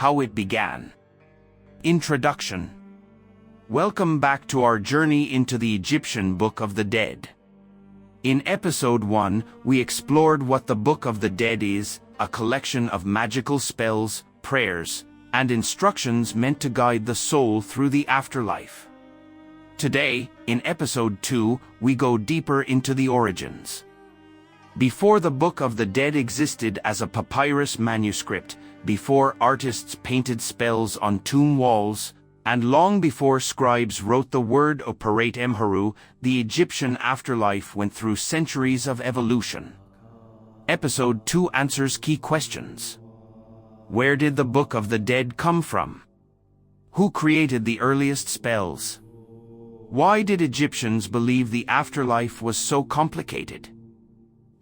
How it began. Introduction. Welcome back to our journey into the Egyptian Book of the Dead. In Episode 1, we explored what the Book of the Dead is, a collection of magical spells, prayers, and instructions meant to guide the soul through the afterlife. Today, in Episode 2, we go deeper into the origins. Before the Book of the Dead existed as a papyrus manuscript, before artists painted spells on tomb walls, and long before scribes wrote the word Operate Emheru, the Egyptian afterlife went through centuries of evolution. Episode 2 answers key questions. Where did the Book of the Dead come from? Who created the earliest spells? Why did Egyptians believe the afterlife was so complicated?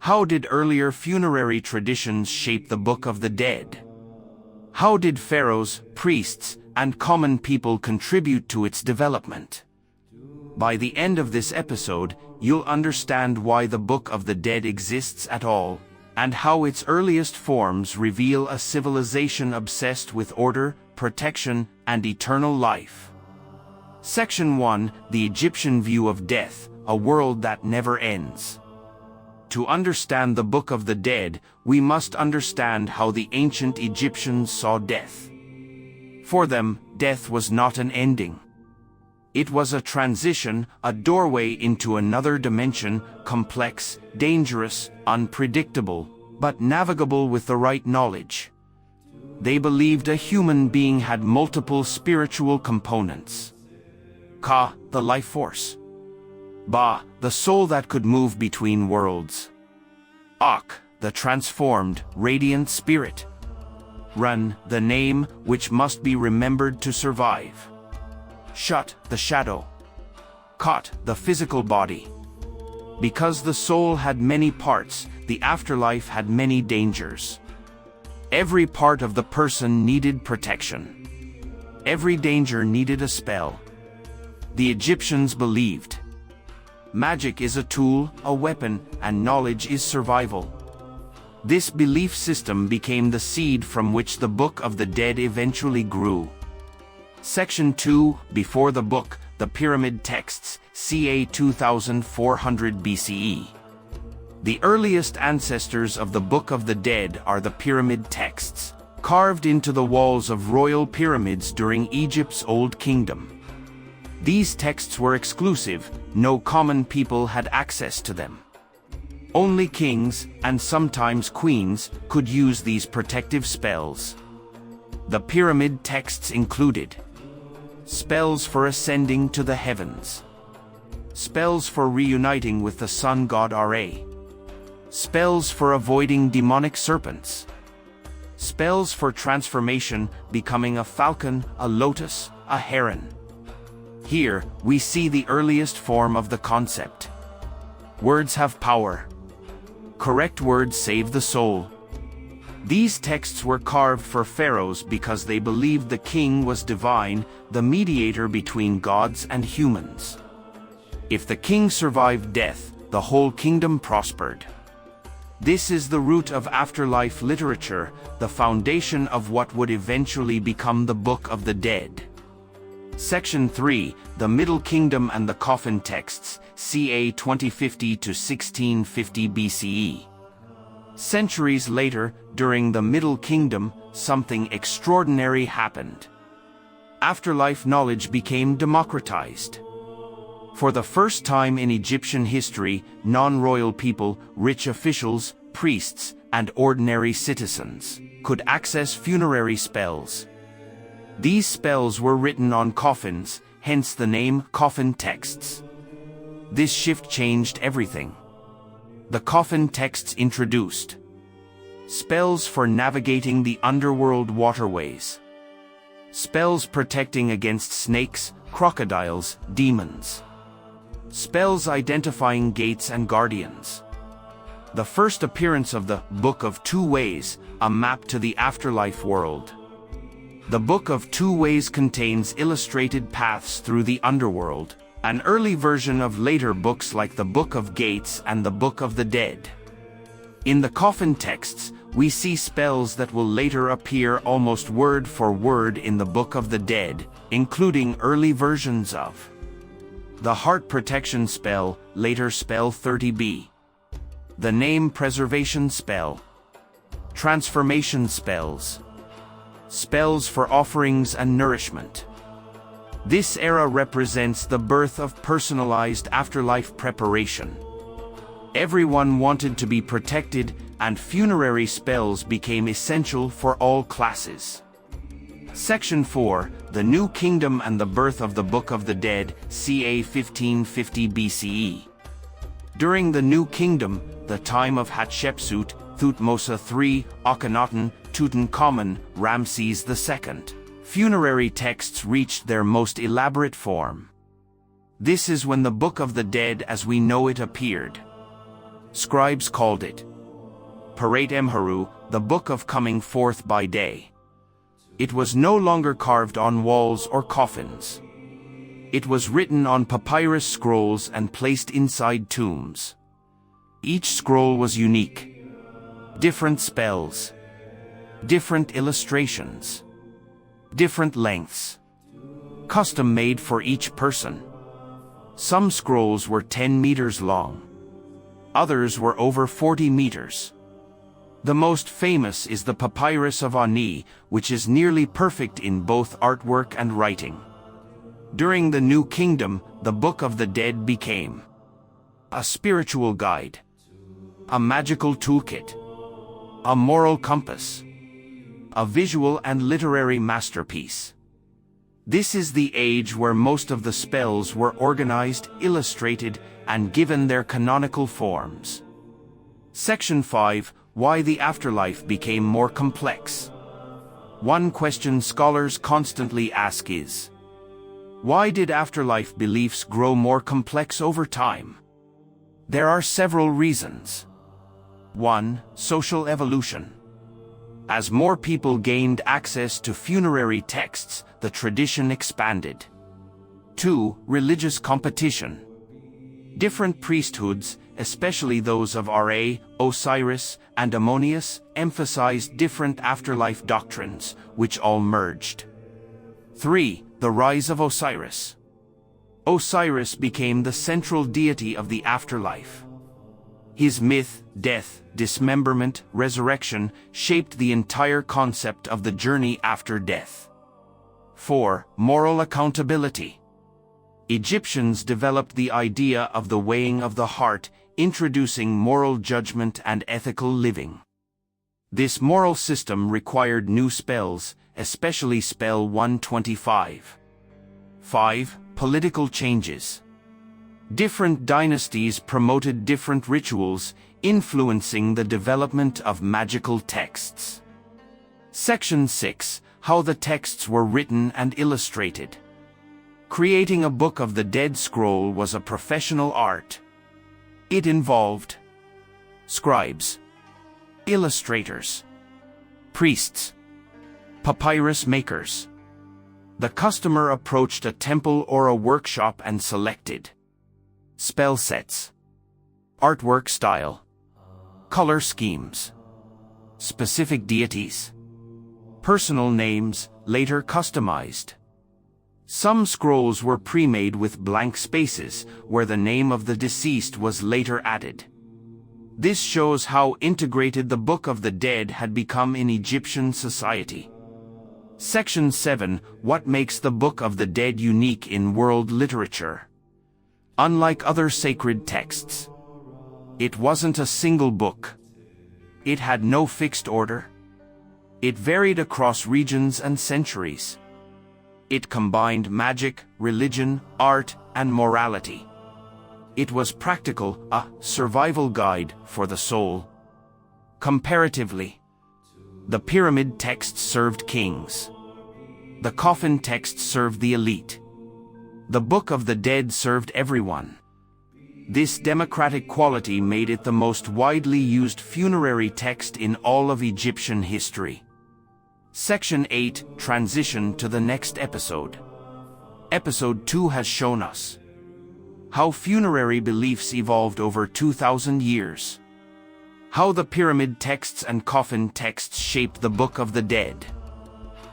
How did earlier funerary traditions shape the Book of the Dead? How did pharaohs, priests, and common people contribute to its development? By the end of this episode, you'll understand why the Book of the Dead exists at all, and how its earliest forms reveal a civilization obsessed with order, protection, and eternal life. Section 1: The Egyptian View of Death, a World That Never Ends. To understand the Book of the Dead, we must understand how the ancient Egyptians saw death. For them, death was not an ending. It was a transition, a doorway into another dimension, complex, dangerous, unpredictable, but navigable with the right knowledge. They believed a human being had multiple spiritual components. Ka, the life force. Ba, the soul that could move between worlds. Ak, the transformed, radiant spirit. Run, the name which must be remembered to survive. Shut, the shadow. Kot, the physical body. Because the soul had many parts, the afterlife had many dangers. Every part of the person needed protection. Every danger needed a spell. The Egyptians believed magic is a tool, a weapon, and knowledge is survival. This belief system became the seed from which the Book of the Dead eventually grew. Section 2: Before the Book, the Pyramid Texts, ca. 2400 BCE. The earliest ancestors of the Book of the Dead are the Pyramid Texts, carved into the walls of royal pyramids during Egypt's Old Kingdom. These texts were exclusive, no common people had access to them. Only kings, and sometimes queens, could use these protective spells. The pyramid texts included spells for ascending to the heavens, spells for reuniting with the sun god Ra, spells for avoiding demonic serpents, spells for transformation, becoming a falcon, a lotus, a heron. Here, we see the earliest form of the concept. Words have power. Correct words save the soul. These texts were carved for pharaohs because they believed the king was divine, the mediator between gods and humans. If the king survived death, the whole kingdom prospered. This is the root of afterlife literature, the foundation of what would eventually become the Book of the Dead. Section 3: The Middle Kingdom and the Coffin Texts, ca. 2050 to 1650 BCE. Centuries later, during the Middle Kingdom, something extraordinary happened. Afterlife knowledge became democratized. For the first time in Egyptian history, non-royal people, rich officials, priests, and ordinary citizens could access funerary spells. These spells were written on coffins, hence the name Coffin Texts. This shift changed everything. The Coffin Texts introduced spells for navigating the underworld waterways, spells protecting against snakes, crocodiles, demons, spells identifying gates and guardians. The first appearance of the Book of Two Ways, a map to the afterlife world. The Book of Two Ways contains illustrated paths through the underworld, an early version of later books like the Book of Gates and the Book of the Dead. In the Coffin Texts, we see spells that will later appear almost word for word in the Book of the Dead, including early versions of the Heart Protection Spell, later Spell 30b, the Name Preservation Spell, Transformation Spells, spells for offerings and nourishment. This era represents the birth of personalized afterlife preparation. Everyone wanted to be protected, and funerary spells became essential for all classes. Section 4, The New Kingdom and the Birth of the Book of the Dead, ca. 1550 BCE. During the New Kingdom, the time of Hatshepsut, Thutmose III, Akhenaten, Tutankhamun, Ramses II, funerary texts reached their most elaborate form. This is when the Book of the Dead as we know it appeared. Scribes called it Parat Emharu, the Book of Coming Forth by Day. It was no longer carved on walls or coffins. It was written on papyrus scrolls and placed inside tombs. Each scroll was unique. Different spells, different illustrations, different lengths, custom made for each person. Some scrolls were 10 meters long. Others were over 40 meters. The most famous is the Papyrus of Ani, which is nearly perfect in both artwork and writing. During the New Kingdom, the Book of the Dead became a spiritual guide, a magical toolkit, a moral compass, a visual and literary masterpiece. This is the age where most of the spells were organized, illustrated, and given their canonical forms. Section 5, Why the Afterlife Became More Complex. One question scholars constantly ask is, why did afterlife beliefs grow more complex over time? There are several reasons. 1. Social evolution. As more people gained access to funerary texts, the tradition expanded. 2. Religious competition. Different priesthoods, especially those of Ra, Osiris, and Ammonius, emphasized different afterlife doctrines, which all merged. 3. The rise of Osiris. Osiris became the central deity of the afterlife. His myth, death, dismemberment, resurrection, shaped the entire concept of the journey after death. 4. Moral accountability. Egyptians developed the idea of the weighing of the heart, introducing moral judgment and ethical living. This moral system required new spells, especially spell 125. 5. Political changes. Different dynasties promoted different rituals, influencing the development of magical texts. Section 6, How the texts were written and illustrated. Creating a Book of the Dead scroll was a professional art. It involved scribes, illustrators, priests, papyrus makers. The customer approached a temple or a workshop and selected spell sets, artwork style, color schemes, specific deities, personal names, later customized. Some scrolls were pre-made with blank spaces, where the name of the deceased was later added. This shows how integrated the Book of the Dead had become in Egyptian society. Section 7, What makes the Book of the Dead unique in world literature? Unlike other sacred texts, it wasn't a single book. It had no fixed order. It varied across regions and centuries. It combined magic, religion, art, and morality. It was practical, a survival guide for the soul. Comparatively, the pyramid texts served kings. The Coffin Texts served the elite. The Book of the Dead served everyone. This democratic quality made it the most widely used funerary text in all of Egyptian history. Section 8, Transition to the next episode. Episode 2 has shown us how funerary beliefs evolved over 2,000 years. How the pyramid texts and coffin texts shaped the Book of the Dead.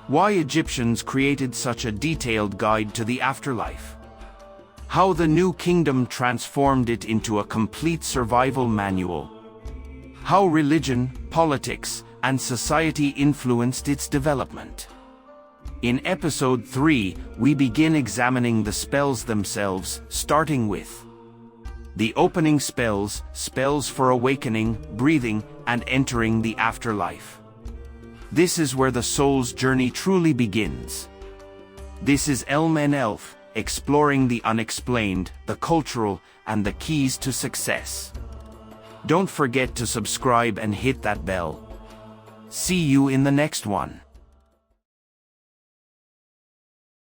Why Egyptians created such a detailed guide to the afterlife. How the New Kingdom transformed it into a complete survival manual. How religion, politics, and society influenced its development. In Episode 3, we begin examining the spells themselves, starting with the opening spells, spells for awakening, breathing, and entering the afterlife. This is where the soul's journey truly begins. This is Elm and Elf, exploring the unexplained, the cultural, and the keys to success. Don't forget to subscribe and hit that bell. See you in the next one.